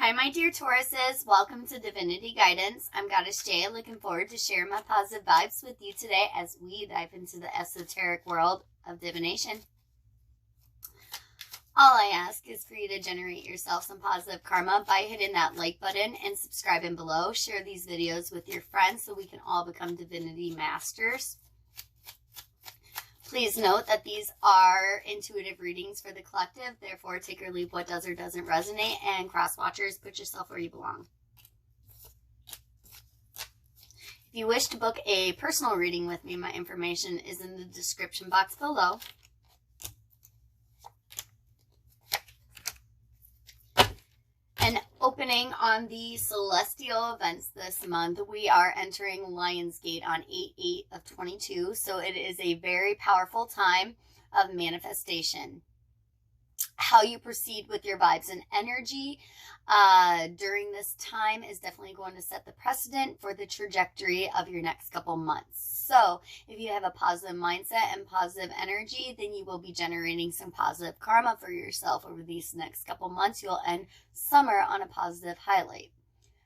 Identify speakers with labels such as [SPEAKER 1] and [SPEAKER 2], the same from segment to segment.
[SPEAKER 1] Hi, my dear Tauruses. Welcome to Divinity Guidance. I'm Goddess Jay, looking forward to sharing my positive vibes with you today as we dive into the esoteric world of divination. All I ask is for you to generate yourself some positive karma by hitting that like button and subscribing below. Share these videos with your friends so we can all become divinity masters. Please note that these are intuitive readings for the collective. Therefore, take or leave what does or doesn't resonate. And cross-watchers, put yourself where you belong. If you wish to book a personal reading with me, my information is in the description box below. And opening on the celestial events this month, we are entering Lionsgate on 8/8 of 22. So it is a very powerful time of manifestation. How you proceed with your vibes and energy during this time is definitely going to set the precedent for the trajectory of your next couple months. So if you have a positive mindset and positive energy, then you will be generating some positive karma for yourself over these next couple months. You'll end summer on a positive highlight.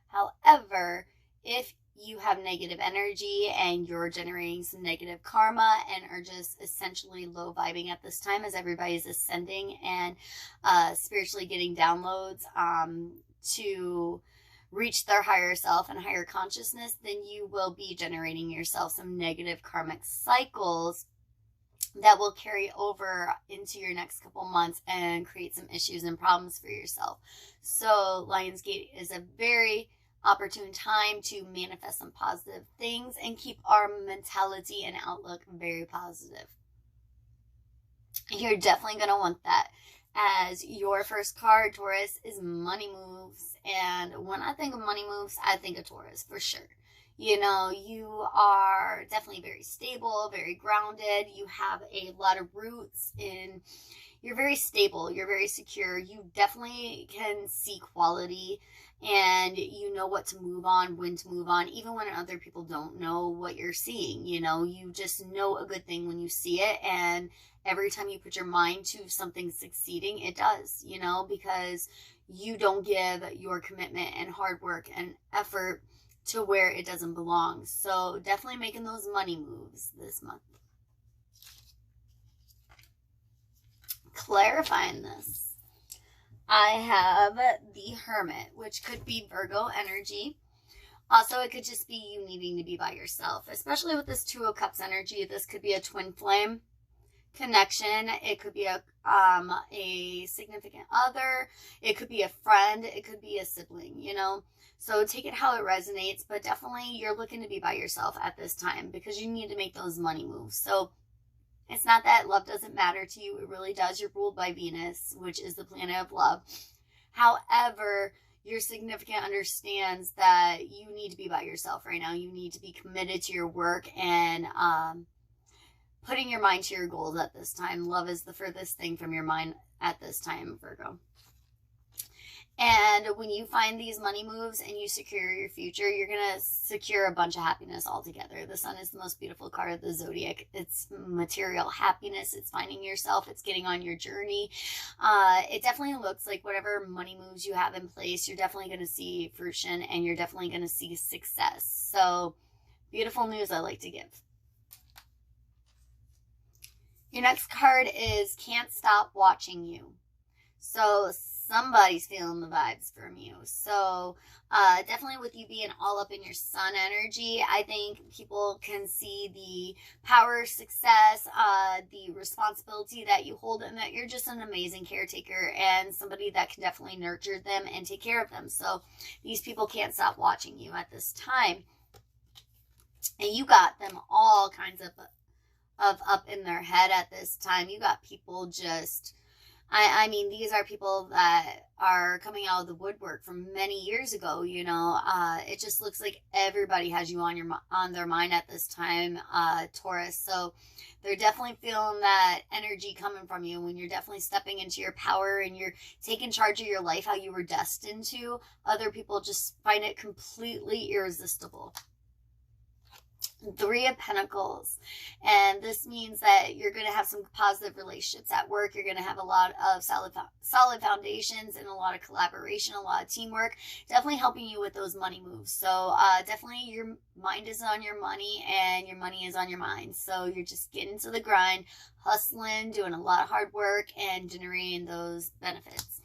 [SPEAKER 1] However, if you have negative energy and you're generating some negative karma and are just essentially low vibing at this time as everybody's ascending and spiritually getting downloads to reach their higher self and higher consciousness, then you will be generating yourself some negative karmic cycles that will carry over into your next couple months and create some issues and problems for yourself. So Lionsgate is a very opportune time to manifest some positive things and keep our mentality and outlook very positive. You're definitely going to want that. As your first card, Taurus, is money moves. And when I think of money moves, I think of Taurus for sure. You know, you are definitely very stable, very grounded. You have a lot of roots in, you're very stable, you're very secure. You definitely can see quality and you know what to move on, when to move on, even when other people don't know what you're seeing. You know, you just know a good thing when you see it, and every time you put your mind to something succeeding, it does, you know, because you don't give your commitment and hard work and effort to where it doesn't belong. So definitely making those money moves this month. Clarifying this, I have the Hermit, which could be Virgo energy. Also, it could just be you needing to be by yourself, especially with this Two of Cups energy. This could be a twin flame connection. It could be a significant other. It could be a friend. It could be a sibling, you know. So take it how it resonates, but definitely you're looking to be by yourself at this time because you need to make those money moves. So it's not that love doesn't matter to you. It really does. You're ruled by Venus, which is the planet of love. However, your significant understands that you need to be by yourself right now. You need to be committed to your work and putting your mind to your goals at this time. Love is the furthest thing from your mind at this time, Virgo. And when you find these money moves and you secure your future, you're going to secure a bunch of happiness altogether. The sun is the most beautiful card of the zodiac. It's material happiness. It's finding yourself. It's getting on your journey. It definitely looks like whatever money moves you have in place, you're definitely going to see fruition and you're definitely going to see success. So beautiful news I like to give. Your next card is Can't Stop Watching You. So somebody's feeling the vibes from you. So definitely with you being all up in your sun energy, I think people can see the power, success, the responsibility that you hold, and that you're just an amazing caretaker and somebody that can definitely nurture them and take care of them. So these people can't stop watching you at this time. And you got them all kinds of up in their head at this time. You got people just, I mean, these are people that are coming out of the woodwork from many years ago, you know. It just looks like everybody has you on their mind at this time, Taurus. So they're definitely feeling that energy coming from you when you're definitely stepping into your power and you're taking charge of your life how you were destined to. Other people just find it completely irresistible. Three of Pentacles, and this means that you're going to have some positive relationships at work. You're going to have a lot of solid foundations and a lot of collaboration, a lot of teamwork, definitely helping you with those money moves. So definitely your mind is on your money and your money is on your mind. So you're just getting to the grind, hustling, doing a lot of hard work, and generating those benefits.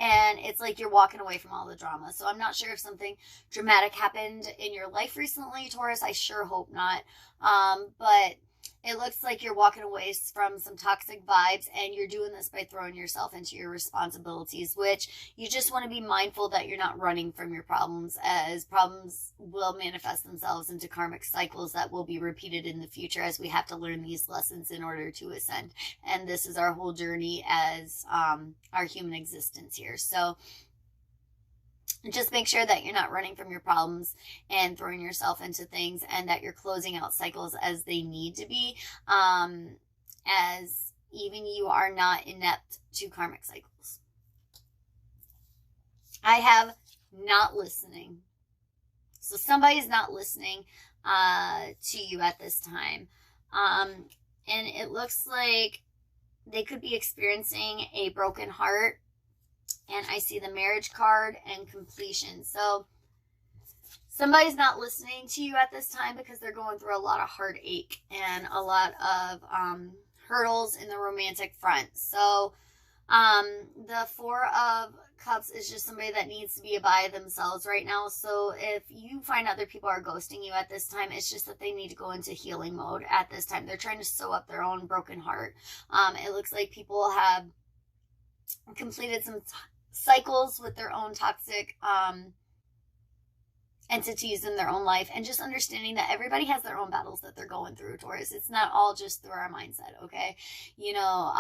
[SPEAKER 1] And it's like you're walking away from all the drama. So I'm not sure if something dramatic happened in your life recently, Taurus. I sure hope not. But it looks like you're walking away from some toxic vibes, and you're doing this by throwing yourself into your responsibilities, which you just want to be mindful that you're not running from your problems, as problems will manifest themselves into karmic cycles that will be repeated in the future, as we have to learn these lessons in order to ascend. And this is our whole journey as our human existence here. So just make sure that you're not running from your problems and throwing yourself into things, and that you're closing out cycles as they need to be, as even you are not inept to karmic cycles. I have not listening. So somebody's not listening to you at this time. And it looks like they could be experiencing a broken heart. And I see the marriage card and completion. So somebody's not listening to you at this time because they're going through a lot of heartache and a lot of hurdles in the romantic front. So the Four of Cups is just somebody that needs to be by themselves right now. So if you find other people are ghosting you at this time, it's just that they need to go into healing mode at this time. They're trying to sew up their own broken heart. It looks like people have completed some cycles with their own toxic entities in their own life, and just understanding that everybody has their own battles that they're going through, Taurus. It's not all just through our mindset, okay? You know,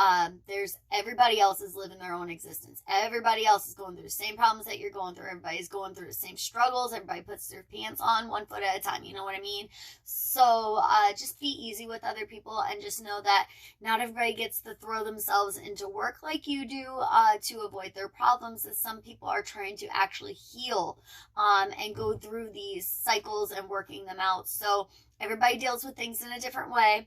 [SPEAKER 1] there's everybody else is living their own existence. Everybody else is going through the same problems that you're going through. Everybody's going through the same struggles. Everybody puts their pants on 1 foot at a time. You know what I mean? So just be easy with other people, and just know that not everybody gets to throw themselves into work like you do to avoid their problems, as some people are trying to actually heal and go through these cycles and working them out. So everybody deals with things in a different way.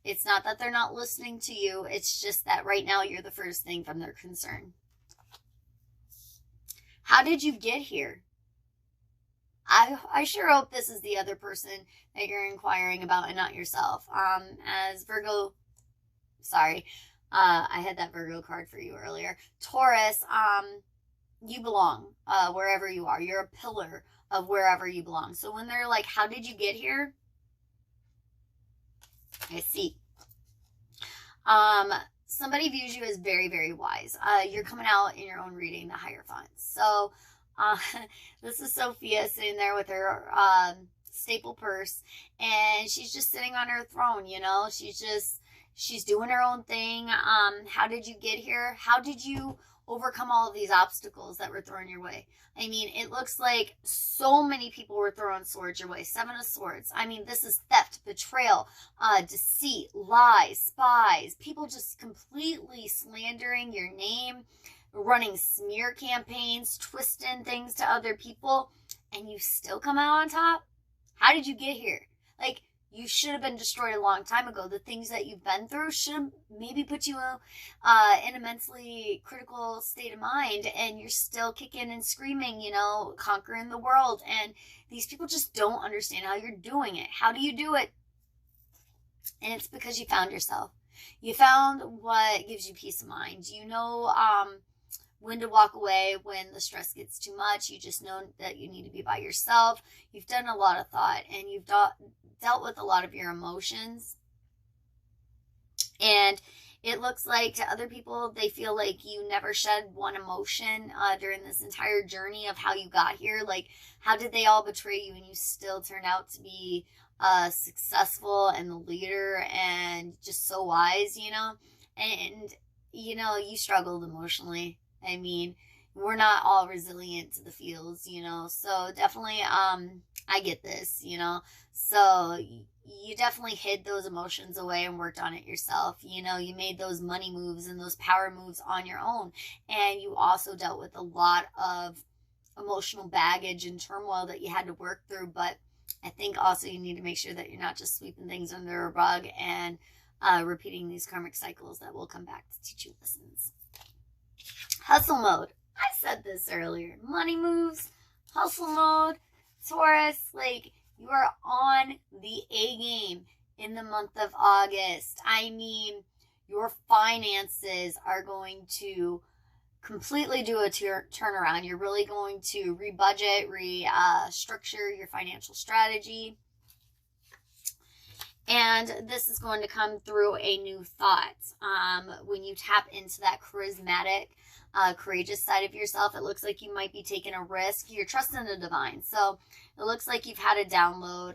[SPEAKER 1] It's not that they're not listening to you. It's just that right now you're the first thing from their concern. How did you get here? I sure hope this is the other person that you're inquiring about and not yourself. As Virgo, sorry, I had that Virgo card for you earlier. Taurus, you belong wherever you are. You're a pillar of wherever you belong. So when they're like, how did you get here? I see. Somebody views you as very, very wise. You're coming out in your own reading, the Hierophant. So this is Sophia sitting there with her staple purse, and she's just sitting on her throne, you know. She's doing her own thing. How did you get here? How did you overcome all of these obstacles that were thrown your way? I mean, it looks like so many people were throwing swords your way. 7 of Swords. I mean, this is theft, betrayal, deceit, lies, spies, people just completely slandering your name, running smear campaigns, twisting things to other people, and you still come out on top? How did you get here? Like, you should have been destroyed a long time ago. The things that you've been through should have maybe put you in a mentally critical state of mind, and you're still kicking and screaming, you know, conquering the world. And these people just don't understand how you're doing it. How do you do it? And it's because you found yourself. You found what gives you peace of mind. You know when to walk away when the stress gets too much. You just know that you need to be by yourself. You've done a lot of thought, and you've dealt with a lot of your emotions. And it looks like to other people, they feel like you never shed one emotion during this entire journey of how you got here. Like, how did they all betray you and you still turned out to be successful and the leader and just so wise, you know? And, you know, you struggled emotionally. I mean, we're not all resilient to the feels, you know? So definitely, I get this, you know? So you definitely hid those emotions away and worked on it yourself. You know, you made those money moves and those power moves on your own. And you also dealt with a lot of emotional baggage and turmoil that you had to work through. But I think also you need to make sure that you're not just sweeping things under a rug and repeating these karmic cycles that will come back to teach you lessons. Hustle mode. I said this earlier. Money moves, hustle mode, Taurus, like you are on the A game in the month of August. I mean, your finances are going to completely do a turnaround. You're really going to rebudget, structure your financial strategy. And this is going to come through a new thought. When you tap into that charismatic, courageous side of yourself, it looks like you might be taking a risk. You're trusting the divine. So it looks like you've had a download.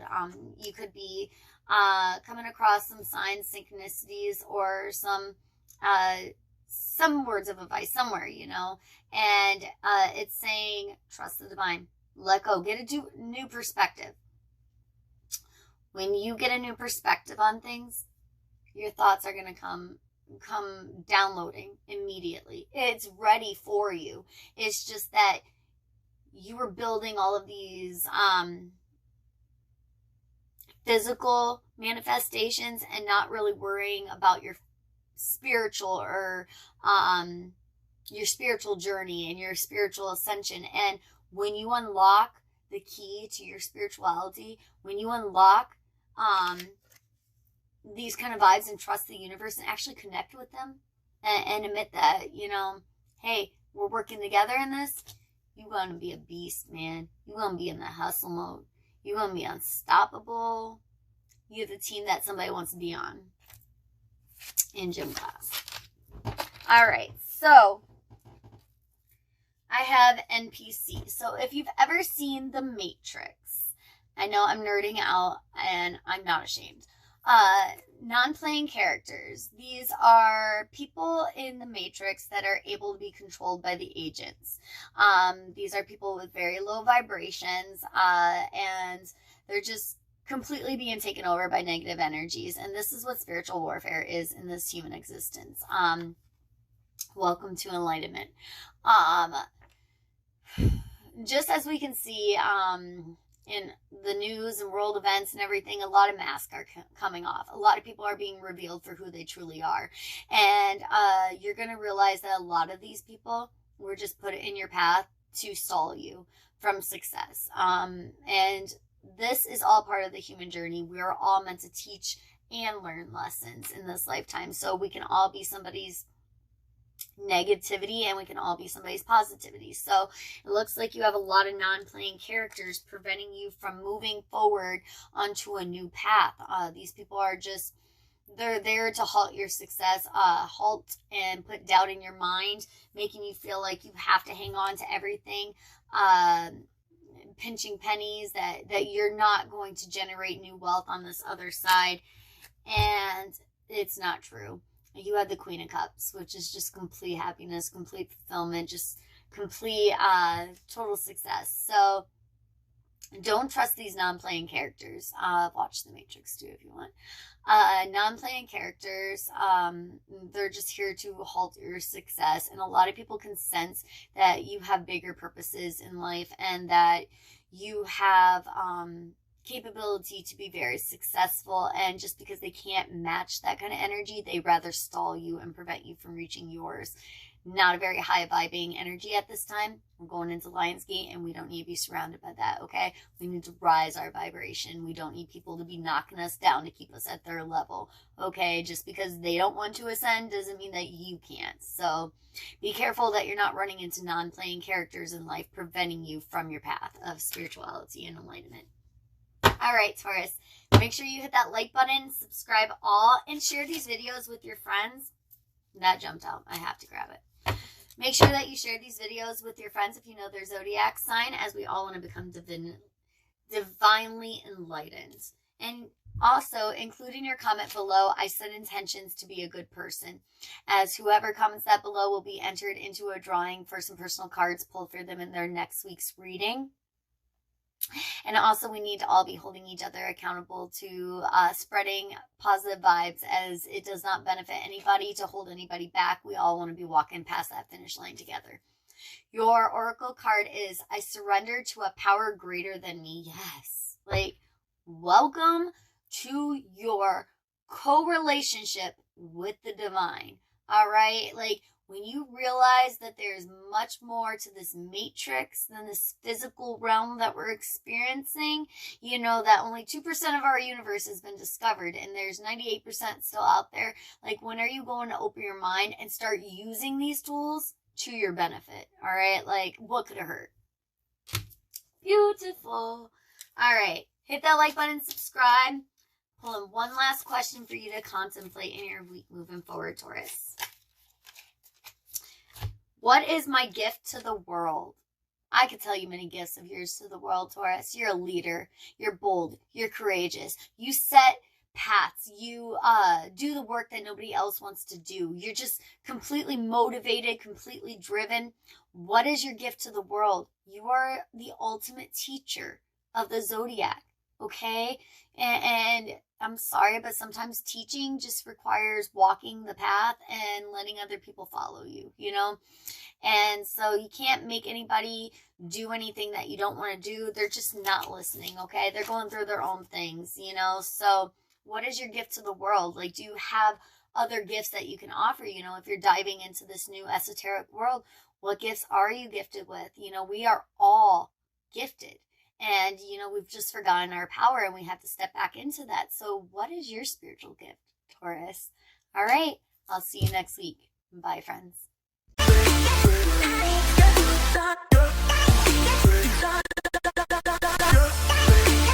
[SPEAKER 1] You could be coming across some signs, synchronicities, or some words of advice somewhere, you know. And it's saying, trust the divine. Let go. Get a new perspective. When you get a new perspective on things, your thoughts are going to come downloading immediately. It's ready for you. It's just that you were building all of these physical manifestations and not really worrying about your spiritual or your spiritual journey and your spiritual ascension. And when you unlock the key to your spirituality, when you unlock these kind of vibes and trust the universe and actually connect with them and admit that, you know, hey, we're working together in this, you're going to be a beast, man. You're going to be in the hustle mode. You're going to be unstoppable. You're the team that somebody wants to be on in gym class. All right, so I have NPC. So if you've ever seen The Matrix, I know I'm nerding out and I'm not ashamed. Non-playing characters. These are people in the Matrix that are able to be controlled by the agents. These are people with very low vibrations, and they're just completely being taken over by negative energies. And this is what spiritual warfare is in this human existence. Welcome to enlightenment. Just as we can see, in the news and world events and everything, a lot of masks are coming off. A lot of people are being revealed for who they truly are. And you're going to realize that a lot of these people were just put in your path to stall you from success. And this is all part of the human journey. We are all meant to teach and learn lessons in this lifetime. So we can all be somebody's negativity and we can all be somebody's positivity. So it looks like you have a lot of non-playing characters preventing you from moving forward onto a new path. These people are just, they're there to halt your success, halt and put doubt in your mind, making you feel like you have to hang on to everything, pinching pennies, that you're not going to generate new wealth on this other side. And it's not true. You have the Queen of Cups, which is just complete happiness, complete fulfillment, just complete total success. So don't trust these non-playing characters. Watch The Matrix too if you want. Non-playing characters, they're just here to halt your success. And a lot of people can sense that you have bigger purposes in life and that you have capability to be very successful, and just because they can't match that kind of energy, they rather stall you and prevent you from reaching yours. Not a very high vibing energy at this time. We're going into Lionsgate and we don't need to be surrounded by that, okay? We need to rise our vibration. We don't need people to be knocking us down to keep us at their level, okay? Just because they don't want to ascend doesn't mean that you can't. So be careful that you're not running into non-playing characters in life preventing you from your path of spirituality and enlightenment. All right, Taurus, make sure you hit that like button, subscribe all, and share these videos with your friends. That jumped out. I have to grab it. Make sure that you share these videos with your friends if you know their zodiac sign, as we all want to become divinely enlightened. And also, include in your comment below, I set intentions to be a good person, as whoever comments that below will be entered into a drawing for some personal cards pulled for them in their next week's reading. And also, we need to all be holding each other accountable to spreading positive vibes, as it does not benefit anybody to hold anybody back. We all want to be walking past that finish line together. Your oracle card is, I surrender to a power greater than me. Yes. Like, Welcome to your co-relationship with the divine. All right? Like, when you realize that there's much more to this matrix than this physical realm that we're experiencing, you know that only 2% of our universe has been discovered and there's 98% still out there. Like, when are you going to open your mind and start using these tools to your benefit? All right? Like, what could it hurt? Beautiful. All right. Hit that like button, subscribe. Pull in one last question for you to contemplate in your week moving forward, Taurus. What is my gift to the world? I could tell you many gifts of yours to the world, Taurus. You're a leader. You're bold. You're courageous. You set paths. You do the work that nobody else wants to do. You're just completely motivated, completely driven. What is your gift to the world? You are the ultimate teacher of the zodiac, okay? And I'm sorry, but sometimes teaching just requires walking the path and letting other people follow you, you know? And so you can't make anybody do anything that you don't want to do. They're just not listening, okay? They're going through their own things, you know? So what is your gift to the world? Like, do you have other gifts that you can offer? You know, if you're diving into this new esoteric world, what gifts are you gifted with? You know, we are all gifted. And, you know, we've just forgotten our power and we have to step back into that. So what is your spiritual gift, Taurus? All right. I'll see you next week. Bye, friends.